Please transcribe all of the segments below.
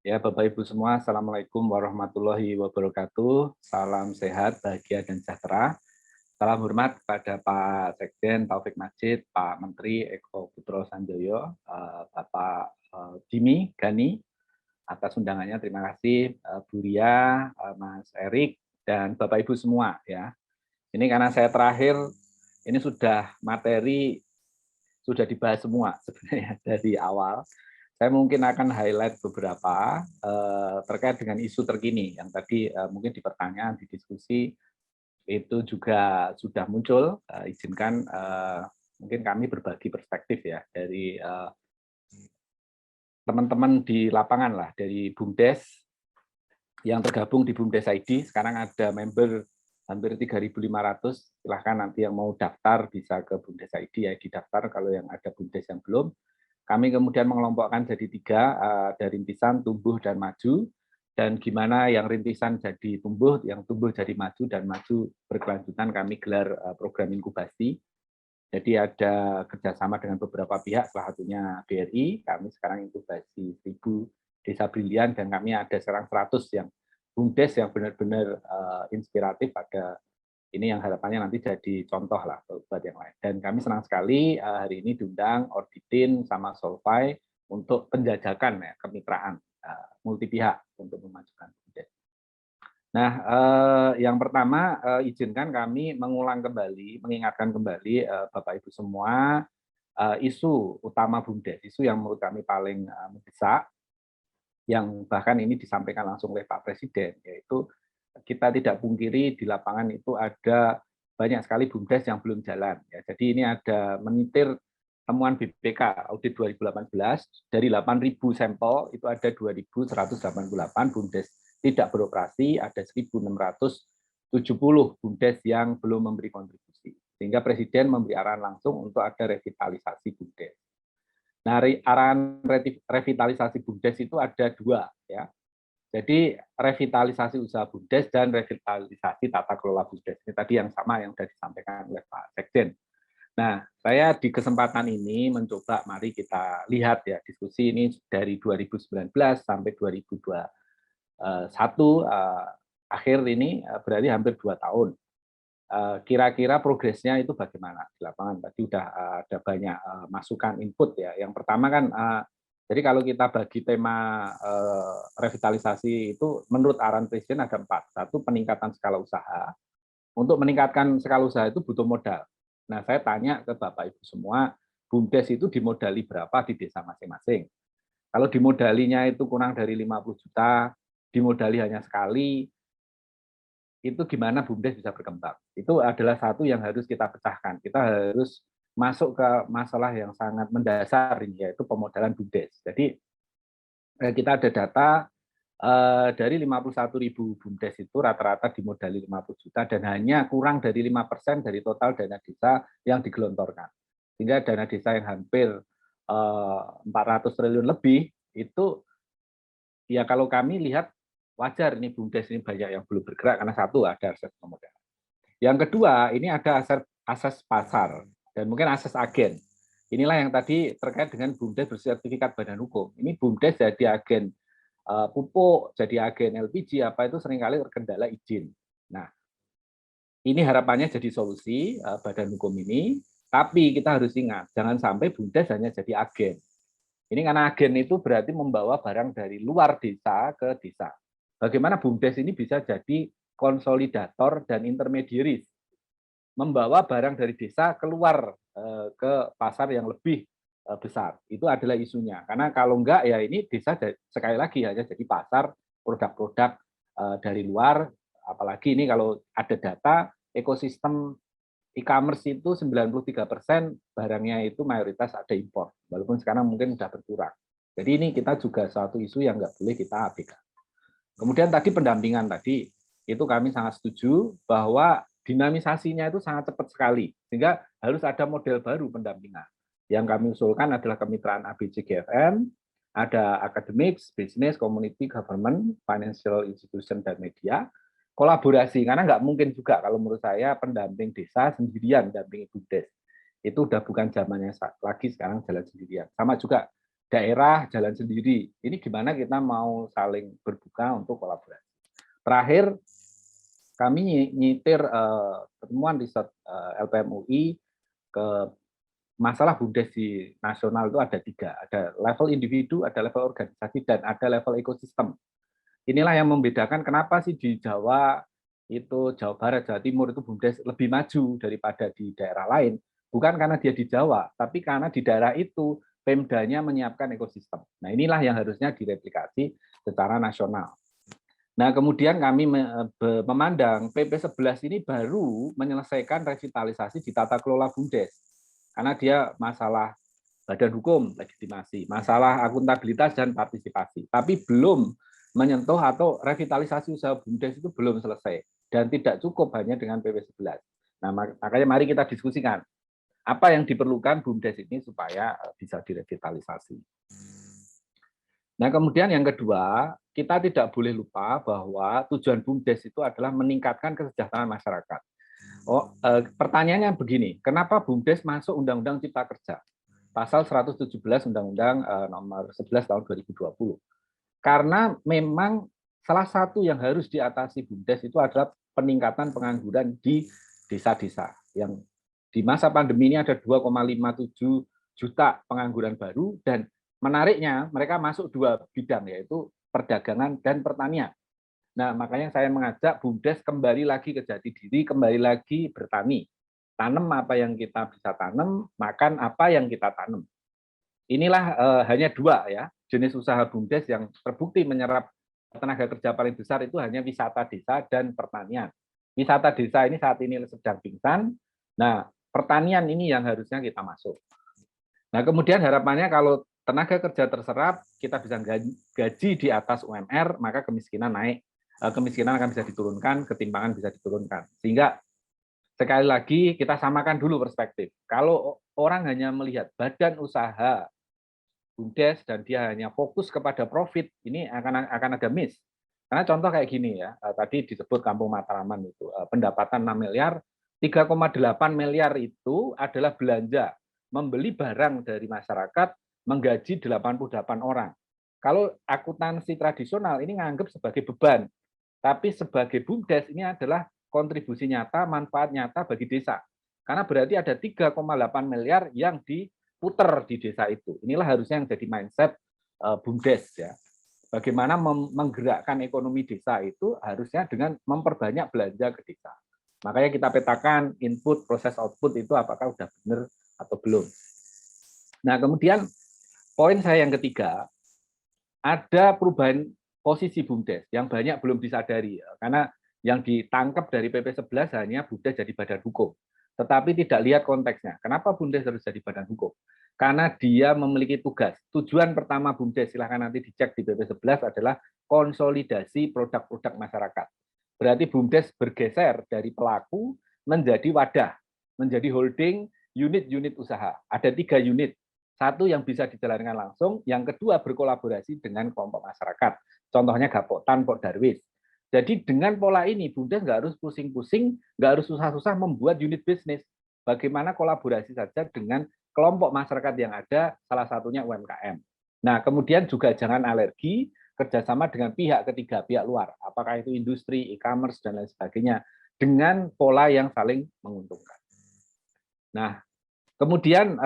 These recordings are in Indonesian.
Ya, Bapak Ibu semua, Assalamualaikum warahmatullahi wabarakatuh. Salam sehat, bahagia, dan sejahtera. Salam hormat kepada Pak Sekjen Taufik Majid, Pak Menteri Eko Putro Sanjoyo, Bapak Jimmy Gani, atas undangannya. Terima kasih, Bu Ria, Mas Erik, dan Bapak Ibu semua. Ya, ini karena saya terakhir, ini sudah materi sudah dibahas semua sebenarnya dari awal. Saya mungkin akan highlight beberapa terkait dengan isu terkini yang tadi mungkin di pertanyaan, di diskusi itu juga sudah muncul. Izinkan mungkin kami berbagi perspektif ya dari teman-teman di lapangan lah, dari BUMDes yang tergabung di BUMDes ID. Sekarang ada member hampir 3.500. Silahkan nanti yang mau daftar bisa ke BUMDes ID ya, didaftar kalau yang ada BUMDes yang belum. Kami kemudian mengelompokkan jadi 3, ada rintisan, tumbuh, dan maju. Dan gimana yang rintisan jadi tumbuh, yang tumbuh jadi maju, dan maju berkelanjutan kami gelar program inkubasi. Jadi ada kerjasama dengan beberapa pihak, salah satunya BRI, kami sekarang inkubasi 1.000 desa brilian, dan kami ada sekarang 100 yang BUMDes yang benar-benar inspiratif. Ada ini yang harapannya nanti jadi contoh lah buat yang lain. Dan kami senang sekali hari ini diundang Orbitin sama Solvay untuk penjajakan ya, kemitraan multi pihak untuk memajukan BUMDes. Nah, yang pertama izinkan kami mengulang kembali, mengingatkan kembali Bapak Ibu semua isu utama BUMDes, isu yang menurut kami paling mendesak, yang bahkan ini disampaikan langsung oleh Pak Presiden, yaitu kita tidak pungkiri di lapangan itu ada banyak sekali BUMDes yang belum jalan. Ya. Jadi ini ada menitir temuan BPK audit 2018, dari 8.000 sampel itu ada 2.188 BUMDes tidak beroperasi, ada 1.670 BUMDes yang belum memberi kontribusi. Sehingga Presiden memberi arahan langsung untuk ada revitalisasi BUMDes. Nah, arahan revitalisasi BUMDes itu ada 2 ya. Jadi revitalisasi usaha BUMDes dan revitalisasi tata kelola BUMDes. Ini tadi yang sama yang sudah disampaikan oleh Pak Sekjen. Nah, saya di kesempatan ini mencoba, mari kita lihat ya, diskusi ini dari 2019 sampai 2021 akhir ini berarti hampir 2 tahun. Kira-kira progresnya itu bagaimana di lapangan? Tadi sudah ada banyak masukan input ya. Yang pertama kan, jadi kalau kita bagi tema revitalisasi itu menurut arahan Presiden ada 4. Satu, peningkatan skala usaha. Untuk meningkatkan skala usaha itu butuh modal. Nah, saya tanya ke Bapak Ibu semua, BUMDes itu dimodali berapa di desa masing-masing? Kalau dimodalinya itu kurang dari 50 juta, dimodali hanya sekali, itu gimana BUMDes bisa berkembang? Itu adalah satu yang harus kita pecahkan. Kita harus masuk ke masalah yang sangat mendasar ini, yaitu pemodalan BUMDes. Jadi kita ada data dari 51.000 BUMDes itu rata-rata dimodali 50 juta dan hanya kurang dari 5% dari total dana desa yang digelontorkan. Sehingga dana desa yang hampir 400 triliun lebih itu ya kalau kami lihat wajar ini BUMDes ini banyak yang belum bergerak karena satu ada akses pemodalan. Yang kedua, ini ada akses pasar dan mungkin akses agen. Inilah yang tadi terkait dengan BUMDes bersertifikat badan hukum. Ini BUMDes jadi agen pupuk, jadi agen LPG, apa itu seringkali terkendala izin. Nah, ini harapannya jadi solusi badan hukum ini, tapi kita harus ingat, jangan sampai BUMDes hanya jadi agen. Ini karena agen itu berarti membawa barang dari luar desa ke desa. Bagaimana BUMDes ini bisa jadi konsolidator dan intermediaris, membawa barang dari desa keluar ke pasar yang lebih besar. Itu adalah isunya. Karena kalau enggak ya ini desa sekali lagi hanya jadi pasar produk-produk dari luar. Apalagi ini kalau ada data ekosistem e-commerce itu 93% barangnya itu mayoritas ada impor. Walaupun sekarang mungkin sudah berkurang. Jadi ini kita juga suatu isu yang nggak boleh kita abaikan. Kemudian tadi pendampingan tadi, itu kami sangat setuju bahwa dinamisasinya itu sangat cepat sekali, sehingga harus ada model baru pendampingan. Yang kami usulkan adalah kemitraan ABCGFM, ada academics, business, community, government, financial institution, dan media, kolaborasi, karena nggak mungkin juga kalau menurut saya pendamping desa sendirian, dampingi BUMDes. Itu udah bukan zamannya lagi sekarang jalan sendirian. Sama juga daerah jalan sendiri. Ini gimana kita mau saling berbuka untuk kolaborasi. Terakhir, kami nyitir pertemuan riset LPM UI ke masalah BUMDes di nasional itu ada 3. Ada level individu, ada level organisasi, dan ada level ekosistem. Inilah yang membedakan kenapa sih di Jawa itu, Jawa Barat, Jawa Timur itu BUMDes lebih maju daripada di daerah lain. Bukan karena dia di Jawa, tapi karena di daerah itu Pemdanya menyiapkan ekosistem. Nah, inilah yang harusnya direplikasi secara nasional. Nah, kemudian kami memandang PP 11 ini baru menyelesaikan revitalisasi di tata kelola BUMDes. Karena dia masalah badan hukum, legitimasi, masalah akuntabilitas dan partisipasi. Tapi belum menyentuh atau revitalisasi usaha BUMDes itu belum selesai. Dan tidak cukup hanya dengan PP 11. Nah, makanya mari kita diskusikan apa yang diperlukan BUMDes ini supaya bisa direvitalisasi. Nah, kemudian yang kedua, kita tidak boleh lupa bahwa tujuan BUMDes itu adalah meningkatkan kesejahteraan masyarakat. Pertanyaannya begini, kenapa BUMDes masuk Undang-Undang Cipta Kerja? Pasal 117 Undang-Undang nomor 11 tahun 2020. Karena memang salah satu yang harus diatasi BUMDes itu adalah peningkatan pengangguran di desa-desa. Yang di masa pandemi ini ada 2,57 juta pengangguran baru, dan menariknya mereka masuk 2 bidang, yaitu perdagangan dan pertanian. Nah, makanya saya mengajak BUMDes kembali lagi ke jati diri, kembali lagi bertani. Tanam apa yang kita bisa tanam, makan apa yang kita tanam. Inilah hanya 2 ya jenis usaha BUMDes yang terbukti menyerap tenaga kerja paling besar, itu hanya wisata desa dan pertanian. Wisata desa ini saat ini sedang pingsan. Nah, pertanian ini yang harusnya kita masuk. Nah, kemudian harapannya kalau tenaga kerja terserap, kita bisa gaji di atas UMR, maka kemiskinan naik. Kemiskinan akan bisa diturunkan, ketimpangan bisa diturunkan. Sehingga sekali lagi kita samakan dulu perspektif. Kalau orang hanya melihat badan usaha BUMDes dan dia hanya fokus kepada profit, ini akan ada miss. Karena contoh kayak gini ya, tadi disebut Kampung Mataraman itu, pendapatan 6 miliar, 3,8 miliar itu adalah belanja membeli barang dari masyarakat, menggaji 88 orang. Kalau akuntansi tradisional ini nganggap sebagai beban, tapi sebagai BUMDes ini adalah kontribusi nyata, manfaat nyata bagi desa. Karena berarti ada 3,8 miliar yang diputer di desa itu. Inilah harusnya yang jadi mindset BUMDes ya. Bagaimana menggerakkan ekonomi desa itu harusnya dengan memperbanyak belanja ke desa. Makanya kita petakan input, proses, output itu apakah sudah benar atau belum. Nah, kemudian poin saya yang ketiga, ada perubahan posisi BUMDes yang banyak belum disadari. Karena yang ditangkap dari PP 11 hanya BUMDes jadi badan hukum. Tetapi tidak lihat konteksnya. Kenapa BUMDes harus jadi badan hukum? Karena dia memiliki tugas. Tujuan pertama BUMDes, silahkan nanti dicek di PP 11, adalah konsolidasi produk-produk masyarakat. Berarti BUMDes bergeser dari pelaku menjadi wadah, menjadi holding unit-unit usaha. Ada 3 unit. Satu yang bisa dijalankan langsung, yang kedua berkolaborasi dengan kelompok masyarakat. Contohnya Gapotan, Pok Darwis. Jadi dengan pola ini, BUMDes nggak harus pusing-pusing, nggak harus susah-susah membuat unit bisnis. Bagaimana kolaborasi saja dengan kelompok masyarakat yang ada, salah satunya UMKM. Nah, kemudian juga jangan alergi kerjasama dengan pihak ketiga, pihak luar. Apakah itu industri, e-commerce, dan lain sebagainya. Dengan pola yang saling menguntungkan. Nah, kemudian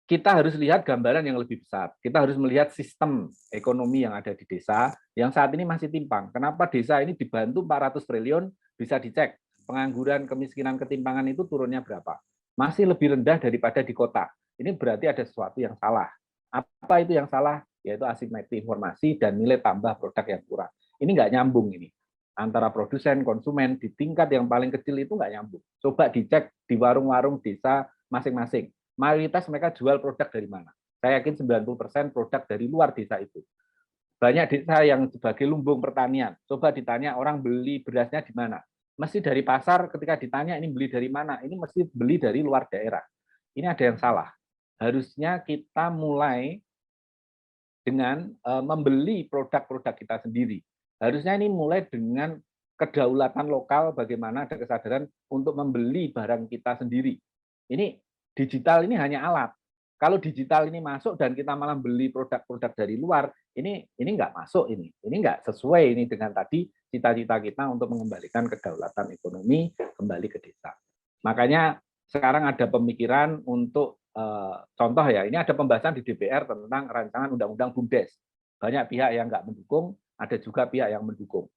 kita harus lihat gambaran yang lebih besar. Kita harus melihat sistem ekonomi yang ada di desa yang saat ini masih timpang. Kenapa desa ini dibantu 400 triliun, bisa dicek. Pengangguran, kemiskinan, ketimpangan itu turunnya berapa? Masih lebih rendah daripada di kota. Ini berarti ada sesuatu yang salah. Apa itu yang salah? Yaitu asimetri informasi dan nilai tambah produk yang kurang. Ini nggak nyambung ini. Antara produsen, konsumen, di tingkat yang paling kecil itu nggak nyambung. Coba dicek di warung-warung desa masing-masing. Mayoritas mereka jual produk dari mana? Saya yakin 90% produk dari luar desa itu. Banyak desa yang sebagai lumbung pertanian. Coba ditanya orang beli berasnya di mana? Mesti dari pasar, ketika ditanya ini beli dari mana? Ini mesti beli dari luar daerah. Ini ada yang salah. Harusnya kita mulai dengan membeli produk-produk kita sendiri. Harusnya ini mulai dengan kedaulatan lokal, bagaimana ada kesadaran untuk membeli barang kita sendiri. Ini digital ini hanya alat. Kalau digital ini masuk dan kita malah beli produk-produk dari luar, ini nggak masuk ini nggak sesuai ini dengan tadi cita-cita kita untuk mengembalikan kedaulatan ekonomi kembali ke desa. Makanya sekarang ada pemikiran untuk contoh ya, ini ada pembahasan di DPR tentang rancangan undang-undang BUMDes. Banyak pihak yang nggak mendukung, ada juga pihak yang mendukung.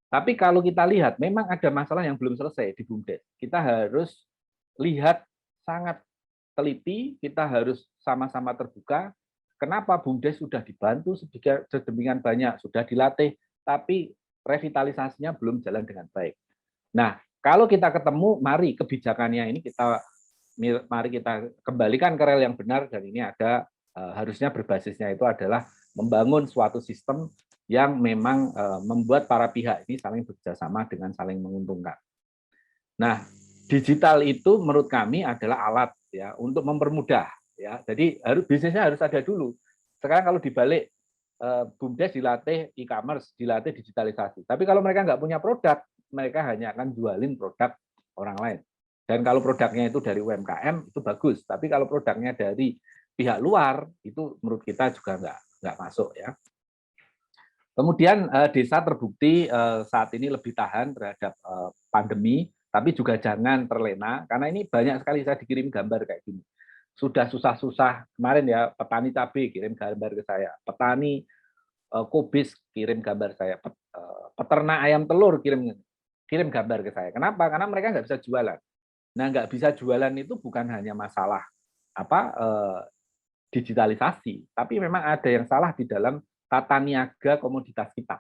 Tapi kalau kita lihat, memang ada masalah yang belum selesai di BUMDes. Kita harus lihat sangat teliti, kita harus sama-sama terbuka. Kenapa BUMDes sudah dibantu sedemikian banyak, sudah dilatih, tapi revitalisasinya belum jalan dengan baik. Nah, kalau kita ketemu, mari kebijakannya ini mari kita kembalikan ke rel yang benar, dan ini ada harusnya berbasisnya itu adalah membangun suatu sistem yang memang membuat para pihak ini saling bekerjasama dengan saling menguntungkan. Nah, digital itu menurut kami adalah alat ya untuk mempermudah ya. Jadi bisnisnya harus ada dulu. Sekarang kalau dibalik, BUMDes dilatih e-commerce, dilatih digitalisasi. Tapi kalau mereka nggak punya produk, mereka hanya akan jualin produk orang lain. Dan kalau produknya itu dari UMKM itu bagus. Tapi kalau produknya dari pihak luar itu menurut kita juga nggak masuk ya. Kemudian desa terbukti saat ini lebih tahan terhadap pandemi, tapi juga jangan terlena, karena ini banyak sekali saya dikirim gambar kayak gini. Sudah susah-susah, kemarin ya petani cabai kirim gambar ke saya, petani kubis kirim gambar saya, peternak ayam telur kirim gambar ke saya. Kenapa? Karena mereka nggak bisa jualan. Nah, nggak bisa jualan itu bukan hanya masalah digitalisasi, tapi memang ada yang salah di dalam tata niaga komoditas kita.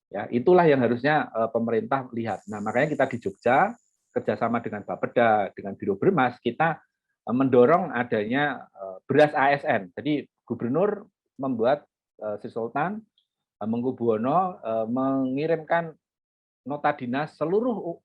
Ya, itulah yang harusnya pemerintah lihat. Nah, makanya kita di Jogja kerjasama dengan Bapeda, dengan Biro Bermas, kita mendorong adanya beras ASN. Jadi gubernur membuat Sri Sultan Hamengkubuwono mengirimkan nota dinas seluruh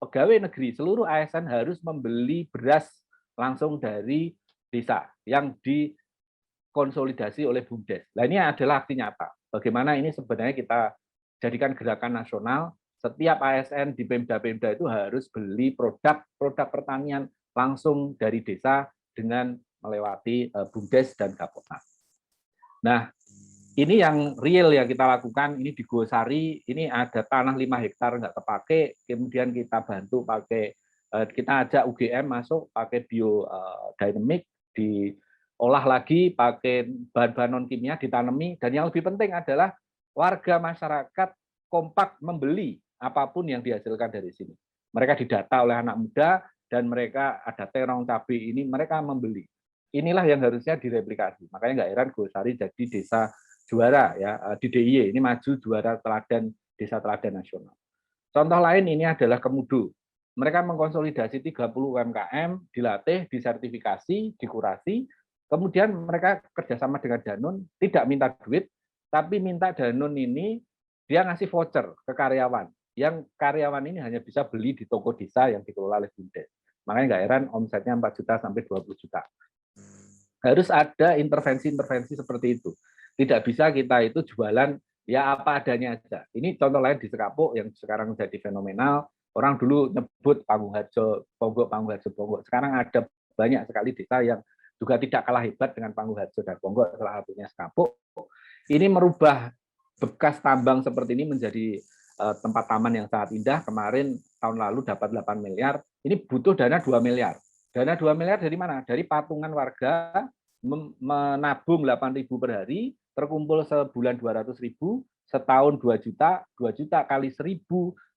pegawai negeri, seluruh ASN harus membeli beras langsung dari desa yang dikonsolidasi oleh BUMDes. Nah, ini adalah aksi nyata. Bagaimana ini sebenarnya kita jadikan gerakan nasional, setiap ASN di Pemda-Pemda itu harus beli produk pertanian langsung dari desa dengan melewati BUMDes dan Gapotnas. Nah, ini yang real yang kita lakukan. Ini di Gosari, ini ada tanah 5 hektar nggak kepake, kemudian kita bantu pakai, kita ajak UGM masuk pakai biodynamic, diolah lagi pakai bahan-bahan non kimia, ditanami, dan yang lebih penting adalah warga masyarakat kompak membeli apapun yang dihasilkan dari sini. Mereka didata oleh anak muda, dan mereka ada terong cabai ini, mereka membeli. Inilah yang harusnya direplikasi. Makanya nggak heran Gosari jadi desa juara ya di DIY, ini maju juara teladan desa teladan nasional. Contoh lain ini adalah Kemudu. Mereka mengkonsolidasi 30 UMKM, dilatih, disertifikasi, dikurasi, kemudian mereka kerjasama dengan Danone, tidak minta duit, tapi minta Danone ini dia ngasih voucher ke karyawan, yang karyawan ini hanya bisa beli di toko desa yang dikelola oleh BUMDes. Makanya nggak heran omsetnya 4 juta sampai 20 juta. Harus ada intervensi-intervensi seperti itu. Tidak bisa kita itu jualan ya apa adanya aja. Ini contoh lain di Sekapuk yang sekarang jadi fenomenal. Orang dulu nyebut Panggung Ponggok. Sekarang ada banyak sekali desa yang juga tidak kalah hebat dengan Panggung Harjo dan Ponggok, salah satunya Sekapuk. Ini merubah bekas tambang seperti ini menjadi tempat taman yang sangat indah. Kemarin tahun lalu dapat 8 miliar. Ini butuh dana 2 miliar. Dana 2 miliar dari mana? Dari patungan warga menabung 8.000 per hari, terkumpul sebulan 200.000, setahun 2 juta kali 1.000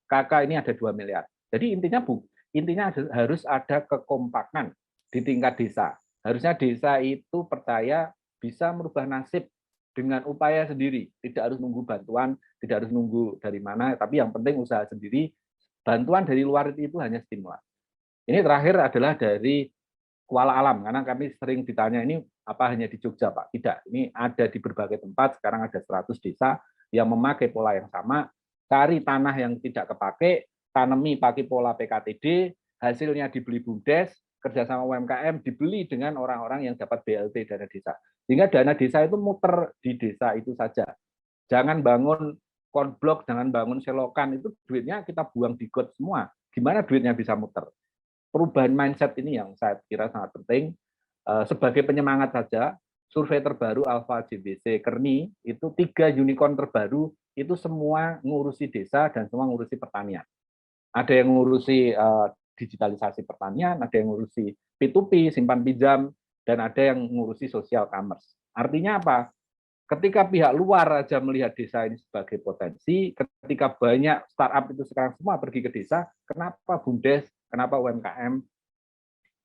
kakak ini ada 2 miliar. Jadi intinya harus ada kekompakan di tingkat desa. Harusnya desa itu percaya bisa merubah nasib dengan upaya sendiri, tidak harus nunggu bantuan, tidak harus nunggu dari mana, tapi yang penting usaha sendiri. Bantuan dari luar itu hanya stimulan. Ini terakhir adalah dari Kuala Alam, karena kami sering ditanya ini apa hanya di Jogja, Pak? Tidak, ini ada di berbagai tempat, sekarang ada 100 desa yang memakai pola yang sama, cari tanah yang tidak kepake, tanami pakai pola PKTD, hasilnya dibeli BUMDes, kerjasama UMKM, dibeli dengan orang-orang yang dapat BLT dana desa. Sehingga dana desa itu muter di desa itu saja. Jangan bangun konblok, jangan bangun selokan, itu duitnya kita buang di got semua. Gimana duitnya bisa muter? Perubahan mindset ini yang saya kira sangat penting. Sebagai penyemangat saja, survei terbaru Alpha JBC Kerni itu 3 unicorn terbaru itu semua ngurusi desa dan semua ngurusi pertanian. Ada yang ngurusi digitalisasi pertanian, ada yang ngurusi P2P, simpan pinjam, dan ada yang ngurusi social commerce. Artinya apa? Ketika pihak luar aja melihat desa ini sebagai potensi, ketika banyak startup itu sekarang semua pergi ke desa, kenapa BUMDes, kenapa UMKM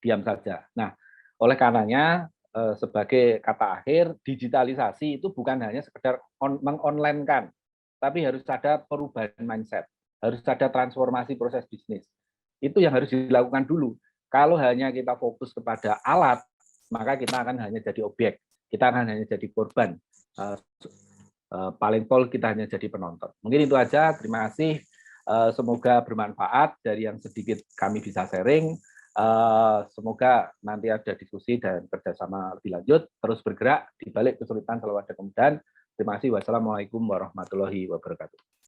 diam saja? Nah, oleh karenanya sebagai kata akhir, digitalisasi itu bukan hanya sekedar mengonlinekan, tapi harus ada perubahan mindset, harus ada transformasi proses bisnis. Itu yang harus dilakukan dulu. Kalau hanya kita fokus kepada alat, maka kita akan hanya jadi objek, kita akan hanya jadi korban. Paling pol kita hanya jadi penonton. Mungkin itu aja. Terima kasih. Semoga bermanfaat dari yang sedikit kami bisa sharing. Semoga nanti ada diskusi dan kerjasama lebih lanjut. Terus bergerak di balik kesulitan selalu ada kemudahan. Terima kasih. Wassalamualaikum warahmatullahi wabarakatuh.